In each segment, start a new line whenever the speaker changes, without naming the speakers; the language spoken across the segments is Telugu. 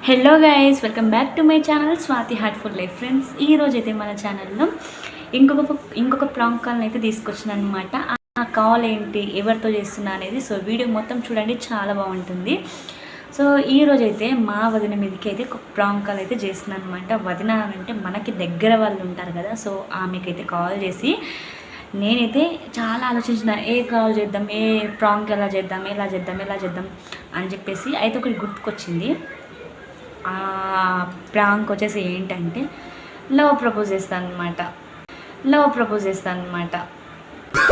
Hello guys, welcome back to my channel Swathi heartful life. Friends, ఈరోజు అయితే మన ఛానల్లో ఇంకొక ప్రాంక్ కాల్ని అయితే తీసుకొచ్చిన అనమాట. ఆ కాల్ ఏంటి, ఎవరితో చేస్తున్నా అనేది సో వీడియో మొత్తం చూడండి, చాలా బాగుంటుంది. సో ఈరోజు అయితే మా వదిన మీదకి అయితే ఒక ప్రాంక్ కాల్ అయితే చేస్తున్నాను అనమాట. వదిన అంటే మనకి దగ్గర వాళ్ళు ఉంటారు కదా, సో ఆమెకైతే కాల్ చేసి నేనైతే చాలా ఆలోచించిన, ఏ కాల్ చేద్దాం, ఏ ప్రాంక్ ఎలా చేద్దాం అని చెప్పేసి అయితే ఒకటి గుర్తుకొచ్చింది. ప్రాంక్ వచ్చేసి ఏంటంటే లవ్ ప్రపోజ్ చేస్తాను అనమాట.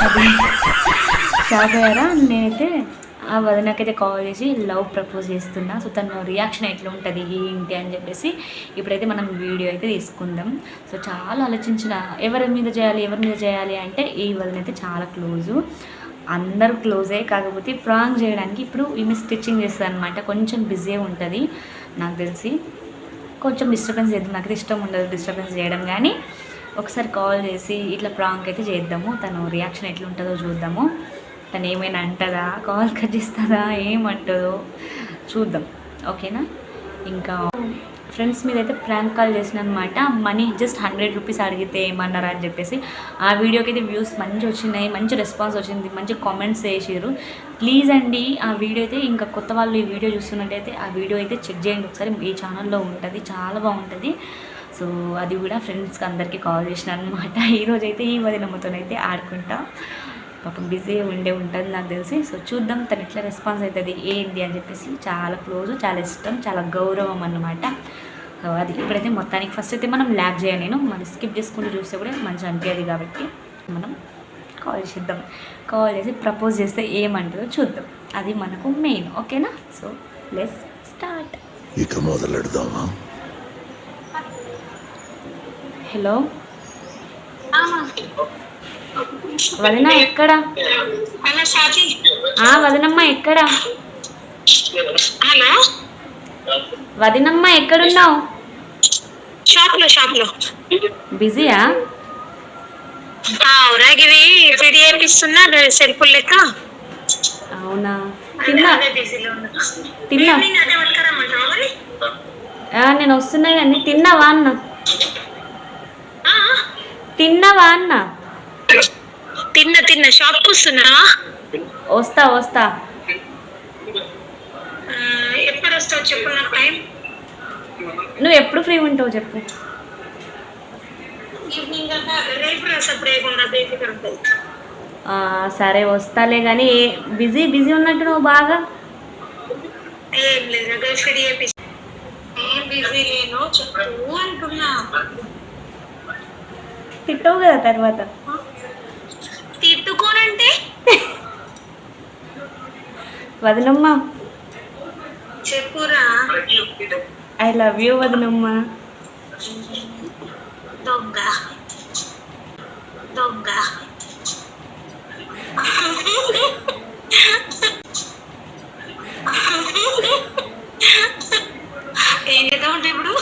అది షాకయ్యారా? నేనైతే ఆ వదినకైతే కాల్ చేసి లవ్ ప్రపోజ్ చేస్తున్నా. సో తన రియాక్షన్ ఎట్లా ఉంటుంది ఏంటి అని చెప్పేసి ఇప్పుడైతే మనం వీడియో అయితే తీసుకుందాం. సో చాలా ఆలోచించిన, ఎవరి మీద చేయాలి అంటే ఈ వదిన అయితే చాలా క్లోజు, అందరూ క్లోజే. కాకపోతే ప్రాంక్ చేయడానికి ఇప్పుడు ఈమె స్టిచ్చింగ్ చేస్తుంది అనమాట. కొంచెం బిజీ ఉంటుంది నాకు తెలిసి, కొంచెం డిస్టర్బెన్స్ చేద్దాం. నాకు ఇష్టం ఉండదు డిస్టర్బెన్స్ చేయడం, కానీ ఒకసారి కాల్ చేసి ఇట్లా ప్రాంక్ అయితే చేద్దాము. తను రియాక్షన్ ఎట్లా ఉంటుందో చూద్దాము. తను ఏమైనా అంటుందా, కాల్ కట్ చేస్తుందా, ఏమంటుందో చూద్దాం. ఓకేనా? ఇంకా ఫ్రెండ్స్ మీద అయితే ప్రాంక్ కాల్ చేసిన అనమాట. మనీ జస్ట్ 100 రూపీస్ అడిగితే ఏమన్నారా అని చెప్పేసి ఆ వీడియోకి అయితే వ్యూస్ మంచి వచ్చినాయి, మంచి రెస్పాన్స్ వచ్చింది, మంచి కామెంట్స్ చేసారు. ప్లీజ్ అండి, ఆ వీడియో అయితే ఇంకా కొత్త వాళ్ళు ఈ వీడియో చూస్తున్నట్టయితే ఆ వీడియో అయితే చెక్ చేయండి ఒకసారి. ఈ ఛానల్లో ఉంటుంది, చాలా బాగుంటుంది. సో అది కూడా ఫ్రెండ్స్కి అందరికీ కాల్ చేసిన అనమాట. ఈరోజైతే ఈ వదినమ్మతోనైతే ఆడుకుంటా, పాపం బిజీ ఉంటుంది నాకు తెలిసి. సో చూద్దాం తను ఎట్లా రెస్పాన్స్ అవుతుంది ఏంటి అని చెప్పేసి. చాలా క్లోజ్, చాలా ఇష్టం, చాలా గౌరవం అన్నమాట. సో అది ఇప్పుడైతే మొత్తానికి ఫస్ట్ అయితే మనం ల్యాబ్ చేయాలి. నేను మరి స్కిప్ చేసుకుంటూ చూస్తే కూడా మంచి అనిపించదు కాబట్టి మనం కాల్ చేద్దాం. కాల్ చేసి ప్రపోజ్ చేస్తే ఏమంటుందో చూద్దాం, అది మనకు మెయిన్. ఓకేనా? So let's start.
ఇక మొదలెడదామా?
హలో వదిన, ఎక్కడ? వదినమ్మ ఎక్కడ? వదినమ్మ ఎక్కడున్నావు?
షాప్ లో
బిజీయా?
ఊరాగివి రెడీ చేపిస్తున్నా సెల్ఫుల్ లెక్క.
అవునా? తిన్నా నేను వస్తున్నా కానీ తిన్నావా అన్న?
తిన్నా షాప్కి వస్తున్నావా?
వస్తా.
ఎప్పుడు వస్తావు చెప్పు, నాకు టైం.
నువ్వు ఎప్పుడు ఫ్రీ ఉంటావు చెప్పు.
ఈవినింగ్ అంటే రేపు బ్రేక్ ఉండదు.
సరే వస్తాలే, కానీ బిజీ ఉన్నట్టు నువ్వు బాగా.
ఏం లేదు, రెడీ చేపిస్తా. ఏం బిజీ లేను చెప్పు అంటున్నా.
తిట్టవు కదా తర్వాత.
తిట్టుకోనంటే
వదినమ్మ
చెప్పురా.
ఐ లవ్ యూ వదినమ్మ.
దొంగ ఏం చేద్దాం అంటే ఇప్పుడు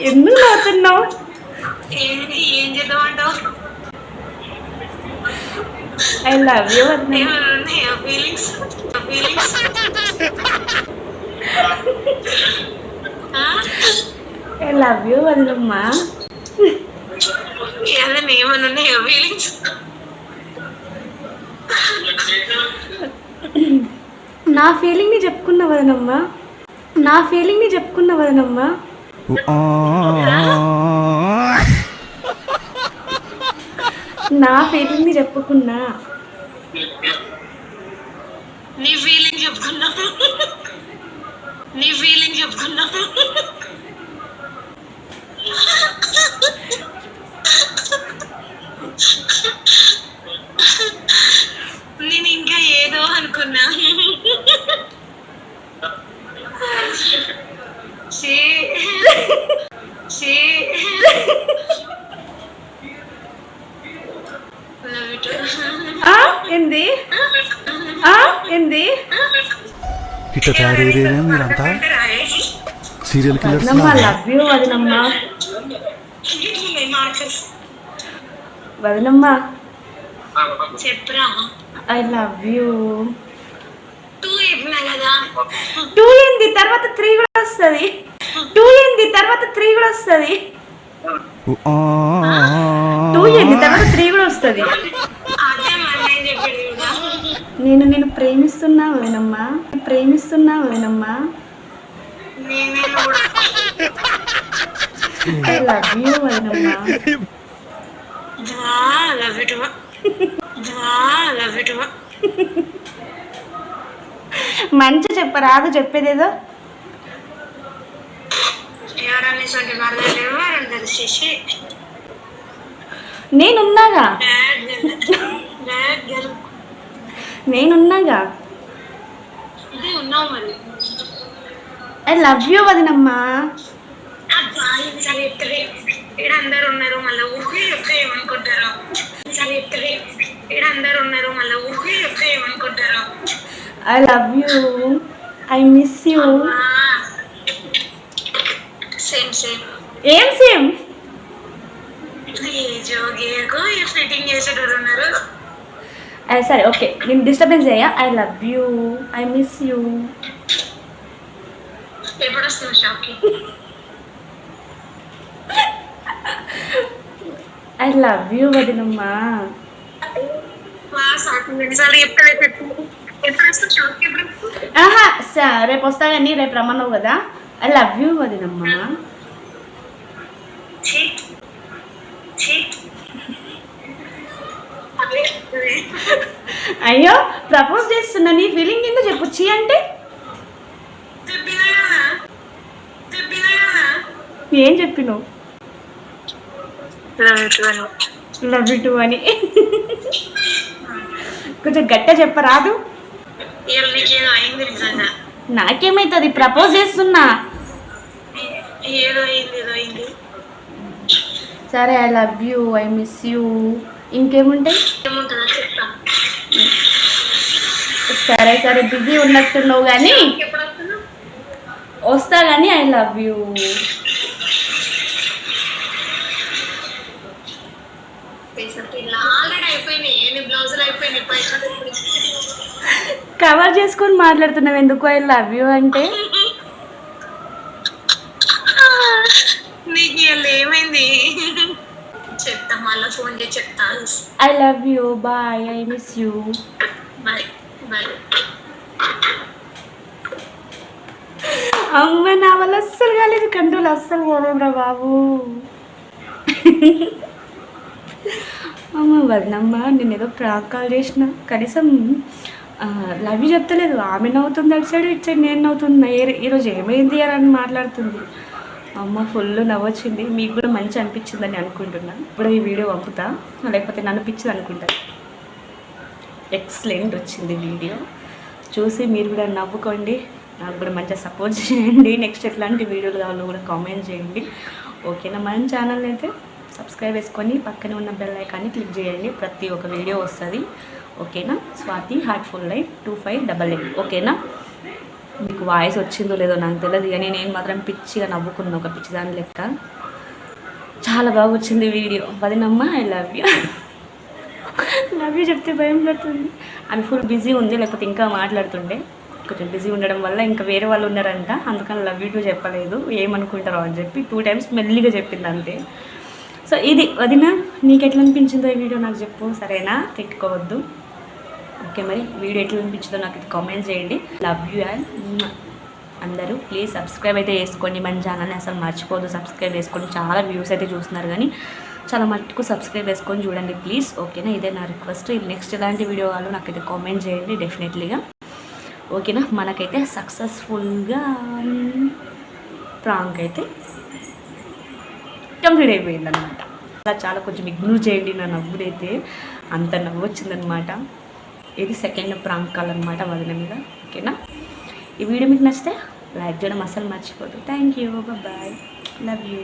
ఎందుకు నవ్వుతున్నావు?
ఏం చేద్దామంటావు?
ఐ లవ్ యూ వదినమ్మ.
ఫీలింగ్స్
ఐ లవ్ యూ వదినమ్మ.
ఏమన్నాయో ఫీలింగ్స్?
నా ఫీలింగ్ని చెప్పుకున్న వదినమ్మ. నా ఫీలింగ్ని చెప్పుకున్నా
నీ ఫీలింగ్ చెప్పుకున్నా. నేను ఇంకా ఏదో అనుకున్నా.
ఏంది
ఇట్లా తయారయ్యేదేనా మీరంతా? Serial killers.
లవ్ యూ వదినమ్మ. వదినమ్మ
చెప్పురా.
I love you.
కదా.
2 ఏంది తర్వాత 3 కూడా వస్తుంది. 2 ఏంది తర్వాత 3 కూడా వస్తుంది. 2 ఏంది తర్వాత 3 కూడా వస్తుంది.
అదే మరి నేను చెప్పేది కూడా.
నేను ప్రేమిస్తున్నా వదినమ్మా, ప్రేమిస్తున్నా వదినమ్మా.
నేను కూడా
ఐ లవ్ యూ వదినమ్మా.
Love it love it.
మంచి చెప్పరాదు, చెప్పేదేదో.
ఎవరన్నా సొంటి మరదలేమో అని తెలిసేసి
నేనున్నాగా, నేనున్నాగా.
ఇది ఉన్నావు మరి.
ఐ లవ్ యూ వదినమ్మా.
చాలా చెప్తారు ఇక్కడ అందరు ఉన్నారు మళ్ళీ ఊహే చెప్తే ఏమనుకుంటారు. చాలా చెప్తారు ఇక్కడ అందరు ఉన్నారు మళ్ళీ ఊహే చెప్తే ఏమనుకుంటారు.
I love you, I miss you.
Same same.
ఏం సేమ్?
ఏ జోగేకు ఏ ఫిట్టింగ్ చేసేటోళ్ళు ఉన్నారు.
సరే ఓకే, నేను డిస్టర్బెన్స్ అయ్యా. I love you, I miss you.
ఎప్పుడు వస్తున్నావు షాప్కి?
ఐ లవ్ యూ వదినమ్మా.
ఎన్నిసార్లు చెప్తా ఎప్పుడు వస్తావు షాప్కి?
రేపు వస్తా కానీ రేపు రమ్మన్నావు కదా. ఐ లవ్ యూ వదినమ్మా. అయ్యో ప్రపోజ్ చేస్తున్నా, నీ ఫీలింగ్ ఏందో చెప్పు. చీ అంటే ఏం చెప్పినావు? లవ్ యూ టూ అని కొంచెం గట్టిగా చెప్పరాదు? నాకేమైతుంది, ప్రపోజ్ చేస్తున్నా. సరే I love you, I miss you. ఇంకేముంటాయి? సరే సరే బిజీ ఉన్నట్టున్నావు కానీ వస్తా కానీ ఐ లవ్ యూ. కవర్ చేసుకొని మాట్లాడుతున్నావు ఎందుకు ఐ లవ్ యూ అంటే?
నీకు ఏమైంది చెప్తా, మళ్ళీ ఫోన్ చేసి చెప్తా.
I love you, bye, I miss you.
Bye bye.
అమ్మ నా వల్ల అస్సలు కాలేదు, కంట్రోల్ అస్సలు పోలేదురా బాబు. అమ్మ వదినమ్మ, నేను ఏదో ప్రాంక్ కాల్ చేసిన, కనీసం లవ్ యూ చెప్తలేదు. ఆమె నవ్వుతుంది అటు సైడ్, ఇటు సైడ్ నేను నవ్వుతున్నా. ఈరోజు ఏమైంది అని మాట్లాడుతుంది. అమ్మ ఫుల్ నవ్వొచ్చింది. మీకు కూడా మంచి అనిపించిందని అనుకుంటున్నా. ఇప్పుడు ఈ వీడియో పంపుతా, లేకపోతే నన్ను పిచ్చిది అనుకుంటా. ఎక్సలెంట్ వచ్చింది వీడియో, చూసి మీరు కూడా నవ్వుకోండి, నాకు కూడా మంచిగా సపోర్ట్ చేయండి. నెక్స్ట్ ఎట్లాంటి వీడియోలు కావాలో కూడా కామెంట్ చేయండి. ఓకేనా? మన ఛానల్ని అయితే సబ్స్క్రైబ్ చేసుకొని పక్కనే ఉన్న బెల్ ఐకాన్ని క్లిక్ చేయండి, ప్రతి ఒక్క వీడియో వస్తుంది. ఓకేనా? Swathi heartful life 2588. ఓకేనా? మీకు వాయిస్ వచ్చిందో లేదో నాకు తెలియదు కానీ నేను మాత్రం పిచ్చిగా నవ్వుకున్నా, ఒక పిచ్చిదాని లెక్క. చాలా బాగా వచ్చింది వీడియో. వదినమ్మ I love you. Love you చెప్తే భయం పడుతుంది. ఆమె ఫుల్ బిజీ ఉంది, లేకపోతే ఇంకా మాట్లాడుతుండే. కొంచెం బిజీ ఉండడం వల్ల ఇంకా వేరే వాళ్ళు ఉన్నారంట, అందుకని లవ్ యూ టూ చెప్పలేదు, ఏమనుకుంటారో అని చెప్పి 2 times మెల్లిగా చెప్పింది అంతే. సో ఇది వదిన, నీకు ఎట్లా అనిపించిందో ఈ వీడియో నాకు చెప్పు, సరేనా? తిట్టుకోవద్దు. ఓకే, మరి వీడియో ఎట్లా అనిపించిందో నాకు ఇది కామెంట్ చేయండి. లవ్ యూ అండ్ అందరూ ప్లీజ్ సబ్స్క్రైబ్ అయితే చేసుకోండి. మన ఛానల్ని అసలు మర్చిపోదు, సబ్స్క్రైబ్ చేసుకోండి. చాలా వ్యూస్ అయితే చూస్తున్నారు కానీ చాలా మట్టుకు సబ్స్క్రైబ్ చేసుకొని చూడండి ప్లీజ్. ఓకేనా? ఇదే నా రిక్వెస్ట్. నెక్స్ట్ ఎలాంటి వీడియో వాళ్ళు నాకైతే కామెంట్ చేయండి డెఫినెట్లీగా. ఓకేనా? మనకైతే సక్సెస్ఫుల్గా ప్రాంక్ అయితే కంప్లీట్ అయిపోయిందనమాట. అలా చాలా కొంచెం ఇగ్నోర్ చేయండి నా నవ్వుడైతే, అంత నవ్వు వచ్చిందనమాట. ఇది సెకండ్ ప్రాంక్ కాల్ అనమాట వదిన మీద. ఓకేనా? ఈ వీడియో మీకు నచ్చితే లైక్ చేయడం అస్సలు మర్చిపోదు. Thank you, bye, love you.